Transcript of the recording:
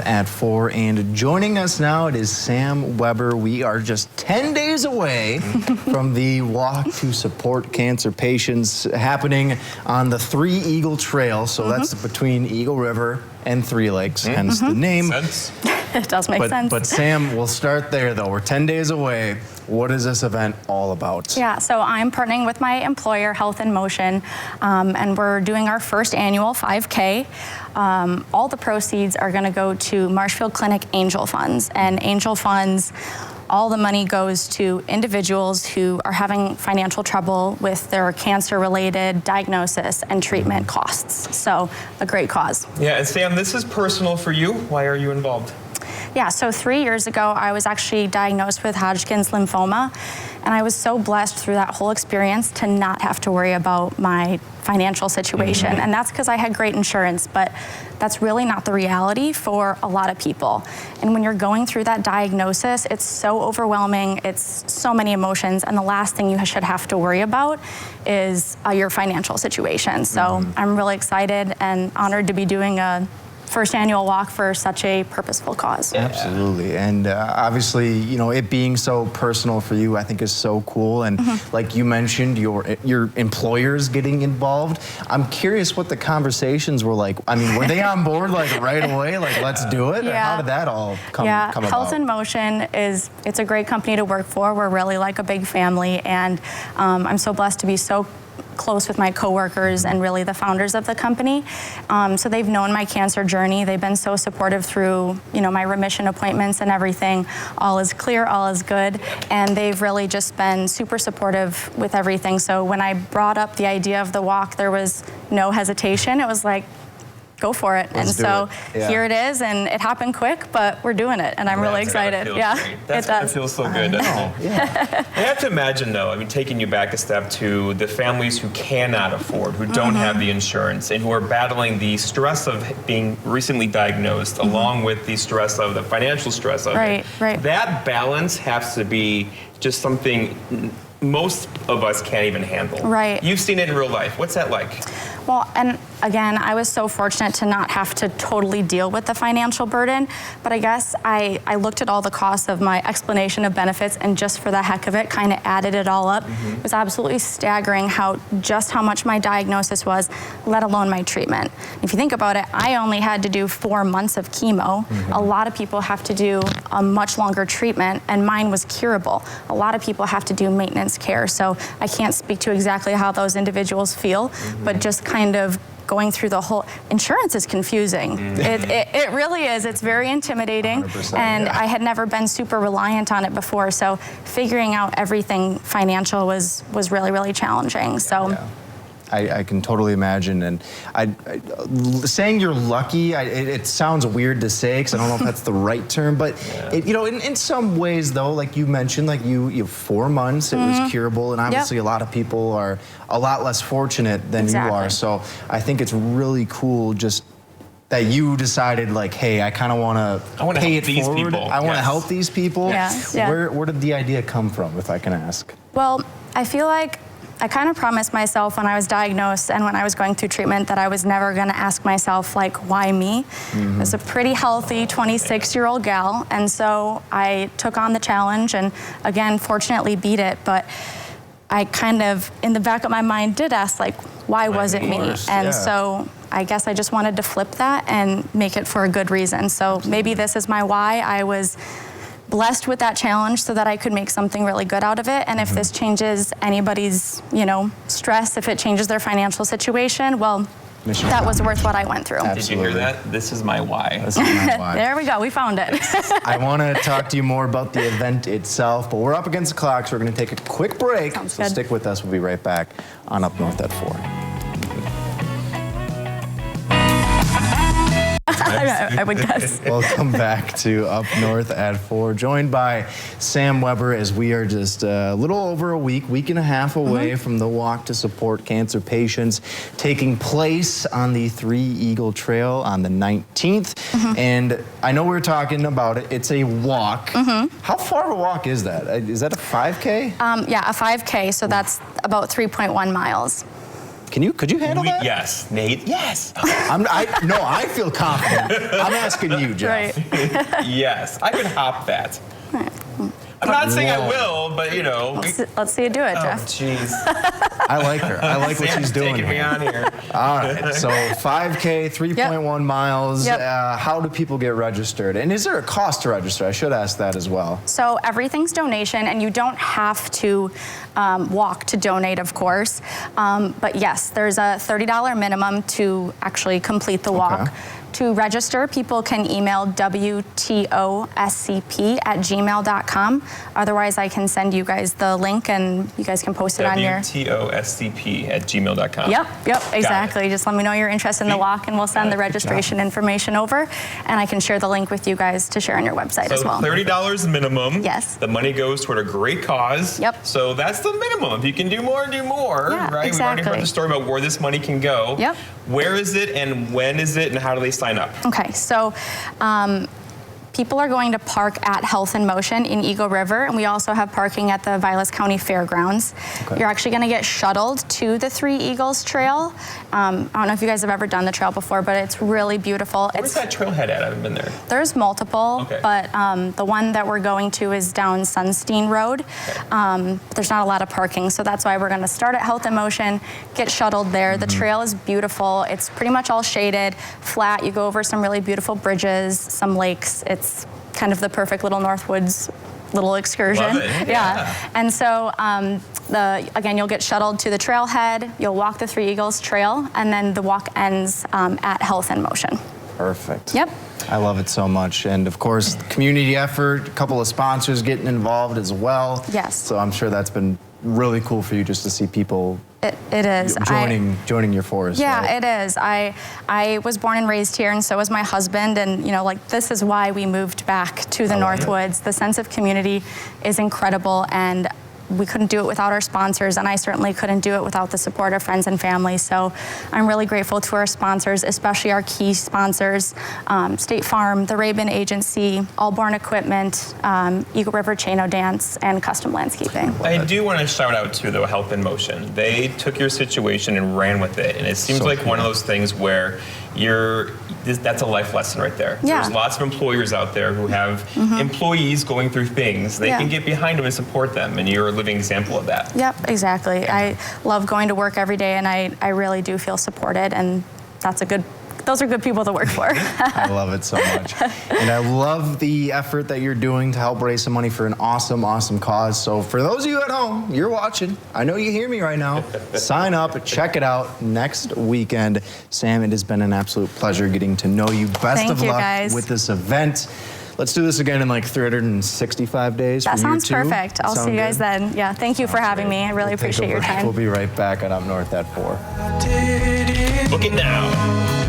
at 4, and joining us now, it is Sam Weber. We are just 10 days away from the Walk to Support Cancer Patients happening on the Three Eagle Trail. So that's between Eagle River and Three Lakes, hence the name. It does make sense. But Sam, we'll start there though. We're 10 days away. What is this event all about? Yeah, so I'm partnering with my employer, Health in Motion, and we're doing our first annual 5K. All the proceeds are going to go to Marshfield Clinic Angel Funds, and Angel Funds, all the money goes to individuals who are having financial trouble with their cancer-related diagnosis and treatment costs. So, a great cause. Yeah, and Sam, this is personal for you. Why are you involved? Yeah, so 3 years ago, I was actually diagnosed with Hodgkin's lymphoma, and I was so blessed through that whole experience to not have to worry about my financial situation. And that's because I had great insurance, but that's really not the reality for a lot of people. And when you're going through that diagnosis, it's so overwhelming, it's so many emotions, and the last thing you should have to worry about is your financial situation. So I'm really excited and honored to be doing a first annual walk for such a purposeful cause. Absolutely, and obviously, you know, it being so personal for you, I think is so cool. And like you mentioned, your employers getting involved. I'm curious what the conversations were like. I mean, were they on board like right away? Like, let's do it? Yeah. Or how did that all come about? Health in Motion it's a great company to work for. We're really like a big family, and I'm so blessed to be so close with my coworkers and really the founders of the company. So they've known my cancer journey. They've been so supportive through, you know, my remission appointments and everything. All is clear, all is good. And they've really just been super supportive with everything. So when I brought up the idea of the walk, there was no hesitation. It was like, go for it. Let's and so Yeah. here it is, and it happened quick, but we're doing it, and I'm really excited. Yeah, that feels so good, doesn't it? Yeah. I have to imagine, though, I mean, taking you back a step to the families who cannot afford, who don't have the insurance, and who are battling the stress of being recently diagnosed, along with the stress of the financial stress of it. Right. That balance has to be just something most of us can't even handle. Right. You've seen it in real life. What's that like? Well, and again, I was so fortunate to not have to totally deal with the financial burden, but I guess I looked at all the costs of my explanation of benefits, and just for the heck of it, kind of added it all up. It was absolutely staggering how much my diagnosis was, let alone my treatment. If you think about it, I only had to do 4 months of chemo. A lot of people have to do a much longer treatment, and mine was curable. A lot of people have to do maintenance care, so I can't speak to exactly how those individuals feel, but just kind of going through the whole, insurance is confusing. It really is. It's very intimidating, and I had never been super reliant on it before, so figuring out everything financial was really, really challenging. So. I can totally imagine, and saying you're lucky, it sounds weird to say, because I don't know if that's the right term, but you know, in some ways though, like you mentioned, like you have 4 months, it was curable, and obviously a lot of people are a lot less fortunate than you are. So I think it's really cool just that you decided, like, hey, I kind of want to pay it forward. I want to help these people. Where did the idea come from, if I can ask? Well, I feel like I kind of promised myself when I was diagnosed and when I was going through treatment that I was never going to ask myself, like, why me? I was a pretty healthy 26-year-old gal, and so I took on the challenge and, again, fortunately beat it. But I kind of, in the back of my mind, did ask, like, why was it me? And so I guess I just wanted to flip that and make it for a good reason. So maybe this is my why. I was blessed with that challenge so that I could make something really good out of it. And if this changes anybody's, you know, stress, if it changes their financial situation, well, that was worth what I went through. Absolutely. Did you hear that? This is my why. This is my why. There we go. We found it. I want to talk to you more about the event itself, but we're up against the clock, so we're going to take a quick break. Sounds so good. Stick with us. We'll be right back on Up North at 4. I would guess. Welcome back to Up North at 4, joined by Sam Weber, as we are just a little over a week and a half away from the Walk to Support Cancer Patients, taking place on the Three Eagle Trail on the 19th. And I know we were talking about it. It's a walk. How far of a walk is that? Is that a 5K? Yeah, a 5K, so that's about 3.1 miles. Could you handle that? Yes, Nate. Yes. I feel confident. I'm asking you, Jeff. Right. Yes, I could hop that. I'm not saying I will, but you know. Let's see you do it, Oh, Jeff. jeez. I like her. I like what she's doing Taking me here. on here. All right. So 5K, 3.1 miles. Yep. How do people get registered? And is there a cost to register? I should ask that as well. So everything's donation, and you don't have to walk to donate, of course. But yes, there's a $30 minimum to actually complete the walk. Okay. To register, people can email WTOSCP@gmail.com. Otherwise, I can send you guys the link, and you guys can post it on your... WTOSCP@gmail.com. Yep, exactly. Just let me know you're interested in the walk, and we'll send the registration information over, and I can share the link with you guys to share on your website as well. $30 minimum. Yes. The money goes toward a great cause. Yep. So that's the minimum. If you can do more, do more. Yeah, right? We've already heard exactly. the story about where this money can go. Yep. Where is it, and when is it, and how do they sign up? Okay, so people are going to park at Health in Motion in Eagle River, and we also have parking at the Vilas County Fairgrounds. Okay. You're actually going to get shuttled to the Three Eagles Trail. I don't know if you guys have ever done the trail before, but it's really beautiful. Where's that trailhead at? I haven't been there. There's multiple, Okay. but the one that we're going to is down Sunstein Road. There's not a lot of parking, so that's why we're going to start at Health in Motion, get shuttled there. The trail is beautiful. It's pretty much all shaded, flat. You go over some really beautiful bridges, some lakes. It's kind of the perfect little Northwoods little excursion. Love it. Yeah. And so again, you'll get shuttled to the trailhead. You'll walk the Three Eagles Trail, and then the walk ends at Health in Motion. Perfect. Yep. I love it so much. And of course, community effort, a couple of sponsors getting involved as well. Yes. So I'm sure that's been really cool for you just to see people It is. joining your force. Yeah, right? it is. I was born and raised here, and so was my husband. And this is why we moved back to the Northwoods. The sense of community is incredible, and we couldn't do it without our sponsors, and I certainly couldn't do it without the support of friends and family. So I'm really grateful to our sponsors, especially our key sponsors, State Farm, the Rabin Agency, Allborn Equipment, Eagle River Chain-O Dance, and Custom Landscaping. I do want to shout out to the Health in Motion. They took your situation and ran with it, and it seems So like cool. one of those things where that's a life lesson right there. Yeah. There's lots of employers out there who have employees going through things. They can get behind them and support them, and you're a living example of that. Yep, exactly. I love going to work every day, and I really do feel supported, and those are good people to work for. I love it so much. And I love the effort that you're doing to help raise some money for an awesome, awesome cause. So for those of you at home, you're watching, I know you hear me right now, sign up, check it out next weekend. Sam, it has been an absolute pleasure getting to know you. Best of luck guys. with this event. Let's do this again in like 365 days. That for year sounds 2. perfect. I'll see you guys then. Yeah, thank you for having me. I really We'll take a appreciate your break. time. We'll be right back on Up North at 4. Book it now.